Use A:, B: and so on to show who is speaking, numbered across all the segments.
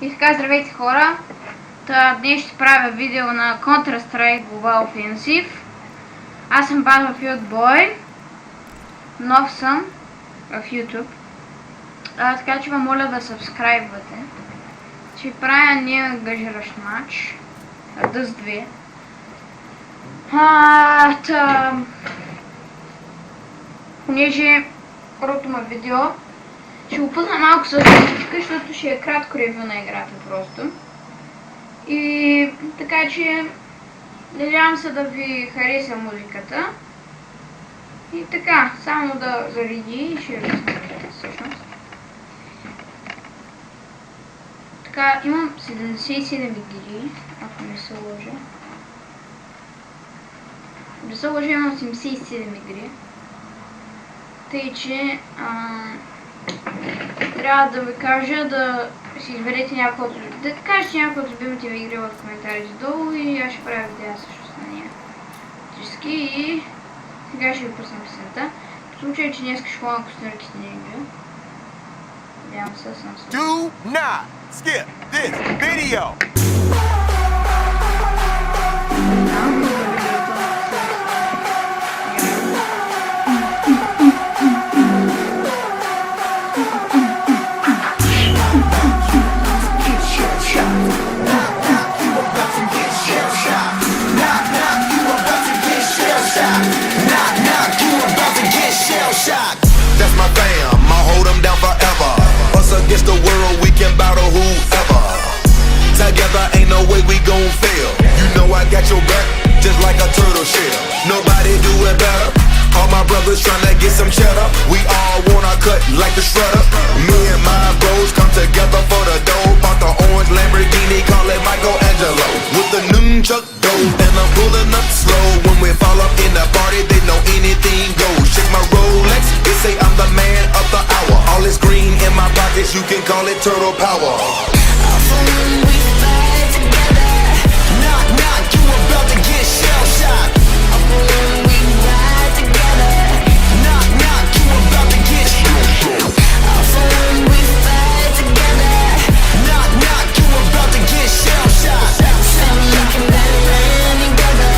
A: И така, здравейте хора! Днес ще правя видео на Counter-Strike Global Offensive. Аз съм Battlefield Boy. Нов съм в YouTube. Така че ви моля да сабскрайбвате. Ще правя неангажиращ матч. Dust 2. Понеже първото ме видео ще го пусна малко с музика, защото ще е кратко ревю на играта просто. И така че надявам се да ви хареса музиката. И така, само да зареди и ще ви смотрите всъщност. Така, имам 77 игри, ако не се лъжа. Да се лъжа, имам 77 игри. Тъй, че трябва да ви кажа да си изберете някои от... да кажете някои от любимите ви игри в коментарите долу и аз ще правя видео също с нея. И сега ще ви пуснем песента. В случай, че днес ще ходя костюрките не игра. Надявам се, съм се.
B: Do not skip this video! That's my fam, I'll hold them down forever. Us against the world, we can battle whoever. Together ain't no way we gon' fail. You know I got your back, just like a turtle shell. Nobody do it better. All my brothers tryna get some cheddar. We all want our cut like the shredder. Me and my bros come together for the dough. Bought the orange Lamborghini, call it Michelangelo. With the nunchuck dough, and I'm pulling up slow. When we fall up in the party, they know anything goes. Check my Rolex, they say I'm the man of the hour. All this green in my pockets, you can call it turtle power. We fight together. Knock, knock, you about to get shell-shocked. We ride together. Knock, knock, you about to get shell-shocked. We fight together. Knock, knock, you about to get shell-shocked. We can run together.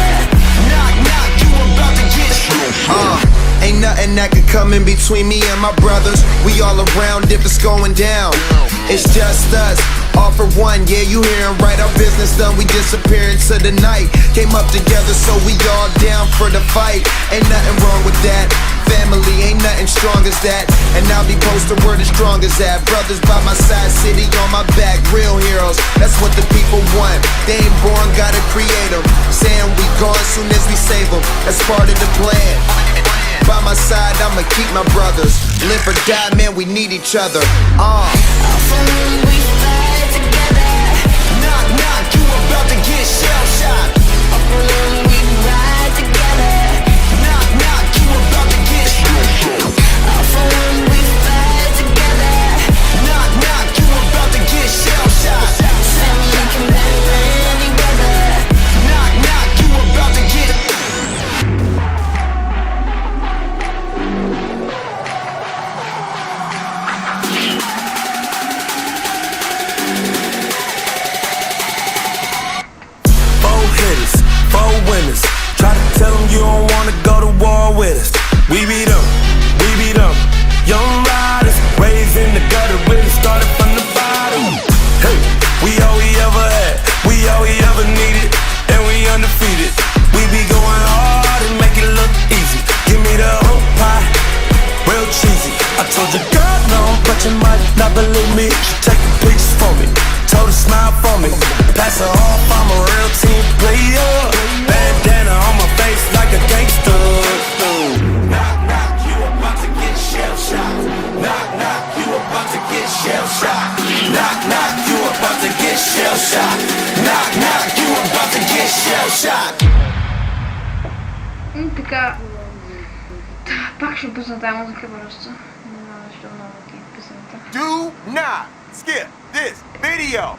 B: Knock, knock, you about to get shell-shocked. Ain't nothing that could come in between me and my brothers. We all around if it's going down. It's just us, all for one, yeah, you hearin' right. Our business done, we disappear into the night. Came up together, so we all down for the fight. Ain't nothing wrong with that. Family, ain't nothing strong as that. And I'll be posting where the strong as that. Brothers by my side, city on my back. Real heroes, that's what the people want. They ain't born, gotta create them. Saying we gone soon as we save them. That's part of the plan. By my side, I'ma keep my brothers. Live or die, man, we need each other. We fight together. Knock, knock, you about to get shell-shocked. We ride together. Knock, knock, you about to get shell-shocked. We fight together. Knock, knock, you about to get shell-shocked. We can run together. Knock, knock, you about to get. Try to tell them you don't wanna go to war with us. We beat them, young riders, raised in the gutter, really started from the bottom. Hey, we all we ever had, we all we ever needed, and we undefeated. We be going hard and make it look easy. Give me the whole pie, real cheesy. I told your girl no, but you might not believe me. She taking pictures for me, told her smile for me. Pass her off, I'm a real team player. Bandana on my face like a gangster. Knock, knock, you about to get shell-shocked. Knock, knock, you about to get shell-shocked. Knock, knock, you about to get shell-shocked. Knock, knock, you about to get shell-shocked.
A: Така, пак ще пусна тази музика просто. Не знам защо много ти песента.
B: Do not skip this video!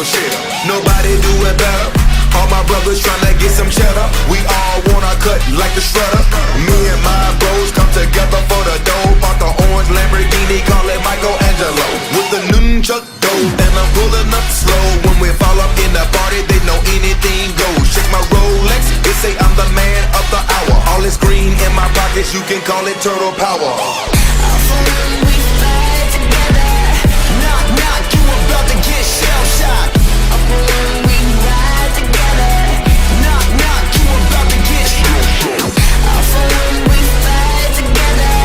B: turtle shell. Nobody do it better. All my brothers tryna get some cheddar. We all want our cut like the shredder. Me and my bros come together for the dough. Bought the orange Lamborghini, call it Michelangelo. With the nunchuck dough, and I'm pulling up slow. When we fall up in the party, they know anything goes. Shake my Rolex, they say I'm the man of the hour. All this green in my pockets, you can call it turtle power.
C: We fight together. Knock, knock, you about to get shell-shocked. We ride together. Knock, knock, you about to get shell-shocked. We fight together.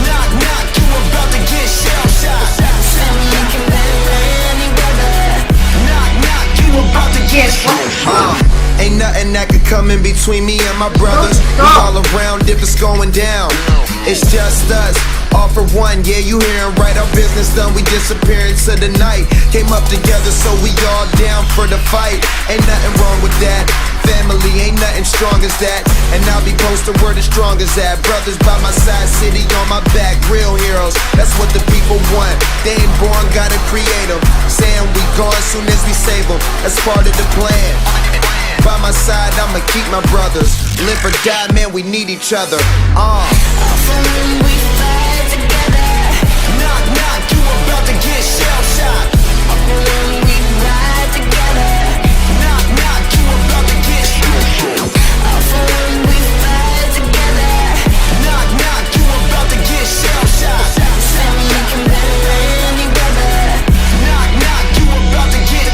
C: Knock, knock, you about to get shell-shocked. We can better any weather. Knock, knock, you about to get shell-shocked.
D: Ain't nothing that could come in between me and my brothers. We all around if it's going down. It's just us, all for one. Yeah, you hearin' right, our business done. We disappear into the night. Came up together, so we all down for the fight. Ain't nothing wrong with that. Family ain't nothing strong as that. And I'll be posted where the strong as that. Brothers by my side, city on my back. Real heroes, that's what the people want. They ain't born, gotta create them. Saying we gone soon as we save them. That's part of the plan. By my side, I'ma keep my brothers. Live or die, man, we need each other.
C: We fight together. Knock, knock, you about to get shell-shocked. We ride together. Knock, knock, you about to get shell-shocked. We fight together. Knock, knock, you about to get shell-shocked. We can better any weather. Knock, knock, you about to get.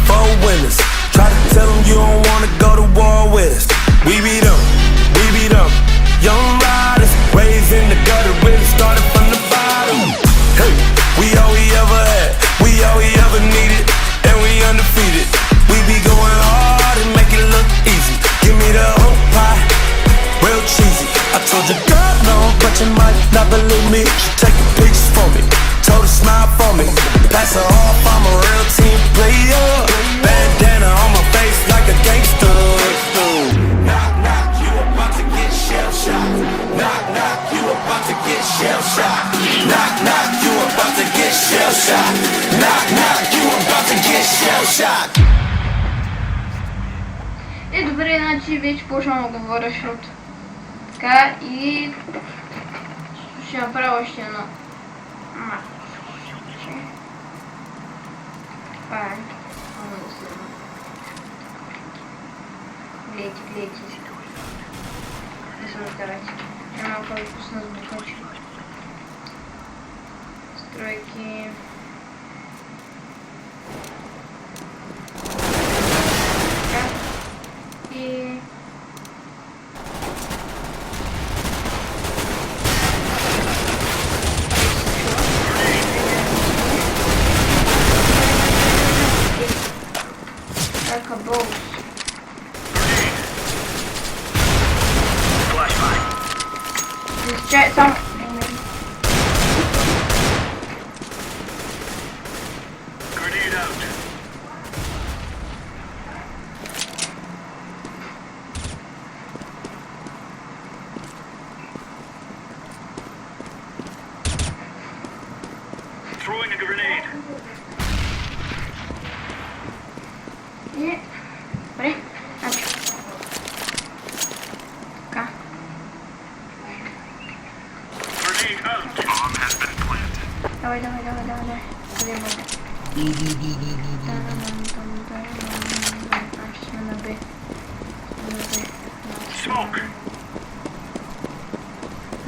E: Four winners. Try to tell them you don't wanna go to war with us. We beat them. Young riders, raised in the gutter, really started from the bottom. Hey, we all we ever had, we all we ever needed, and we undefeated. We be going hard and make it look easy. Give me the whole pie, real cheesy. I told you, girl, no, but you might not believe me. She taking pictures for me, told her smile for me. Pass her off, I'm a real team player. Bandana on my face like a gangster. Knock, knock, you about to get shell-shocked. Knock, knock, you about to get shell-shocked. Knock, knock, you about to get shell-shocked. Knock, knock, you about to get shell-shocked.
A: И добре, значи вече почвам да говоря, защото така и ще направя още едно. Това е. Много силно. Гледайте. Не се разбирайте. Ще малко да пусна звукачи. Стройки. Така. И... Like a boat. Just check some.
E: Grenade out. Throwing a grenade.
A: И... Добре. Значи. Така.
E: Grenade out. Bomb has been planted.
A: Давай. Къде бъде? Значи сме на Б.
E: Smoke.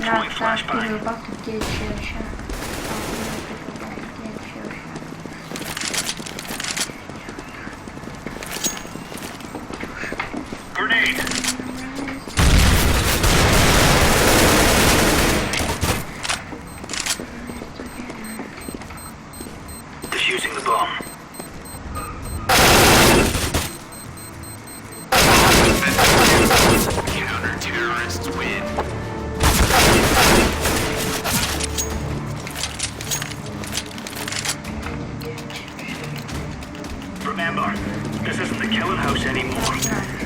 A: Now it's you're about to get shell shot.
E: Grenade. Defusing the bomb. Counter-terrorists win. Remember,
F: This isn't the killing house anymore.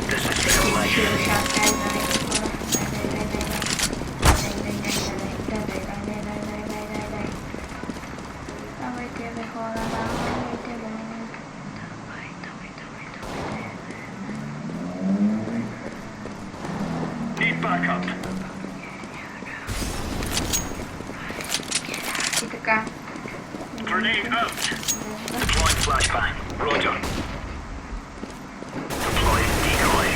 F: This is real life. Need backup.
A: И така.
F: Grenade out. Deploying flashbang. Roger. Deploying decoy.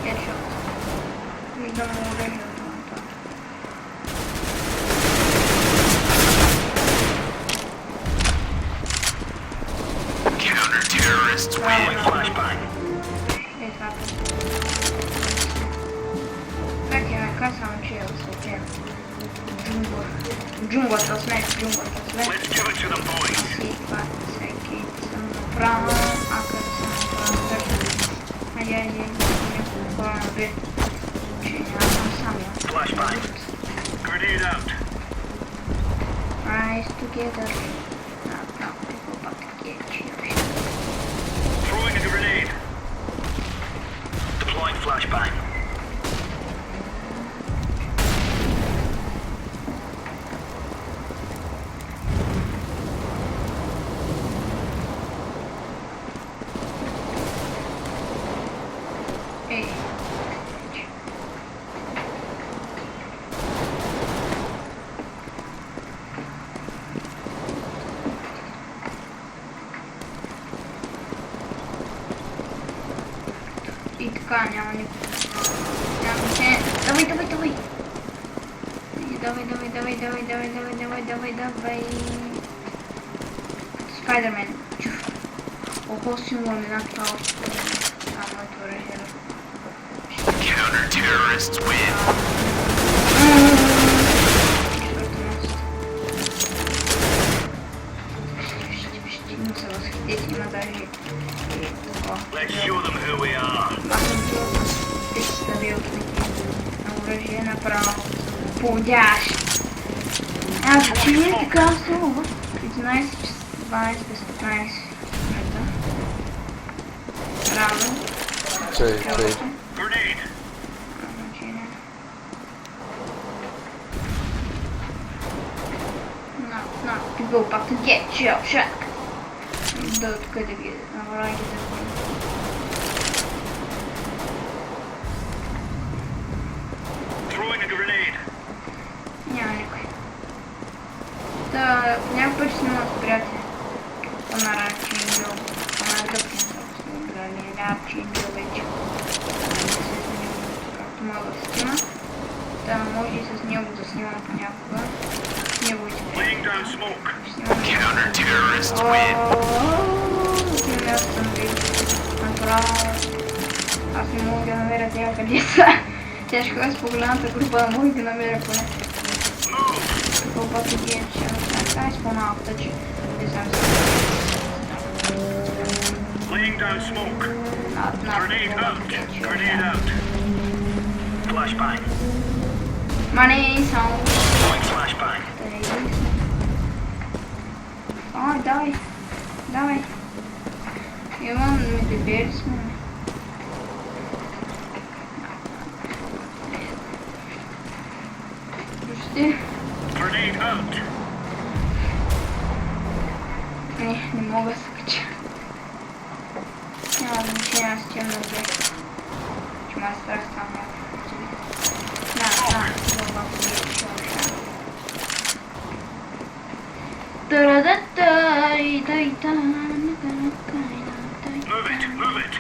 A: Headshot. Виждам оръжието на това.
E: Counter-terrorists
F: Deploying flashbang.
A: Е, това как я казвам, че е осветен. Джунглата сме, джунглата сме.
F: Let's give it to them, boys.
A: И това всеки съм направо, а като съм направо държа. Айде, няколко хора наби, че нямам сам я.
F: Flashbang. Grenade out.
A: Rise together. Not people but get you.
F: Throwing a grenade. Deploying flashbang.
A: Ей. И така, няма никой. Няма се. Давай, давай, давай. Давай, давай, давай, давай, давай, давай, давай, давай, давай. Спайдермен. Чуф. Ого, силно ми на това още. Моето оръжие.
E: Counter-terrorists win.
A: Ще му се възхитите, има даже и такова.
F: Let's show them who we are.
A: Аз съм бил с 300 билки на оръжие направо. Подящ. Аз че не така силно. 11 часа, 12 без 15 минута. Рано.
E: Чай.
F: Grenade.
A: Значение. No, people about to get shell shock. Да, откъде ги направи ги да.
F: Throwing a grenade.
A: Няма никой. Да, някой път ще снимам с приятели. По-нара Чинджо. По-нара Дъпкин, собствено играли. Няма Чинджо вече. Както мога да снима. Да, може и с него да снимам понякога. С неговите
F: Laying down smoke.
E: Counter-terrorists win.
A: Например, аз съм бил направо. Аз не мога да намеря тя къде са. Тежко е с по-голямата група да мога да намеря поне. Какво пъти ги е, че това е с по-малката, че не знам
F: Laying down smoke. Grenade out. Grenade
A: си.
F: out. Flashbang.
A: Мане, само.
F: Deploying flashbang.
A: Ой, давай. Давай. Имам медибери сме. Почти.
F: Grenade out.
A: Не мога да се кача. Няма значение, аз тя много е. Че ма страх само. Това
F: Move it.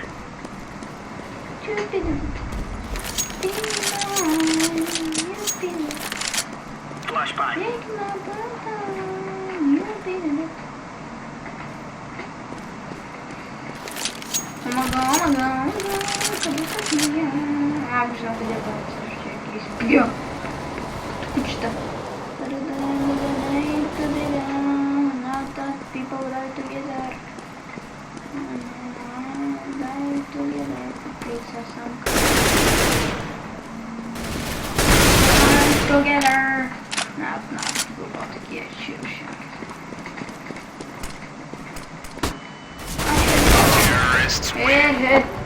F: Flashbang.
A: Виждам къде е следващия изпия. Кучета. People die together. Die together. Pizza some. Die together.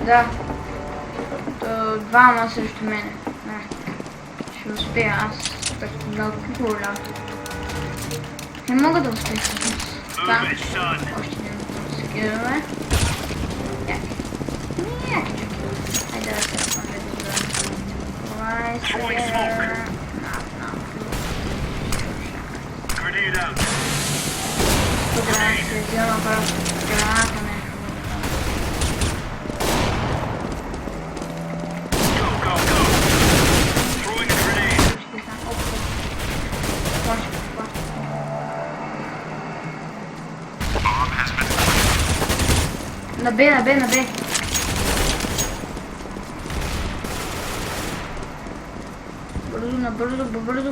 A: Да. То двама срещу мене. Не. Ще успея, аз так много голямо. Не мога да успея всъщност. Там.
F: Move it, son.
A: Още не се кидаме. Яки. Хайде да се разпънде да гледаме.
F: Throwing smoke. Grenade out.
A: Тук да се взема просто граната нещо.
F: Go, go, go. Throwing a grenade.
A: Ще знам. Плаче. На Б, на Б, на Б. Бързо, бързо.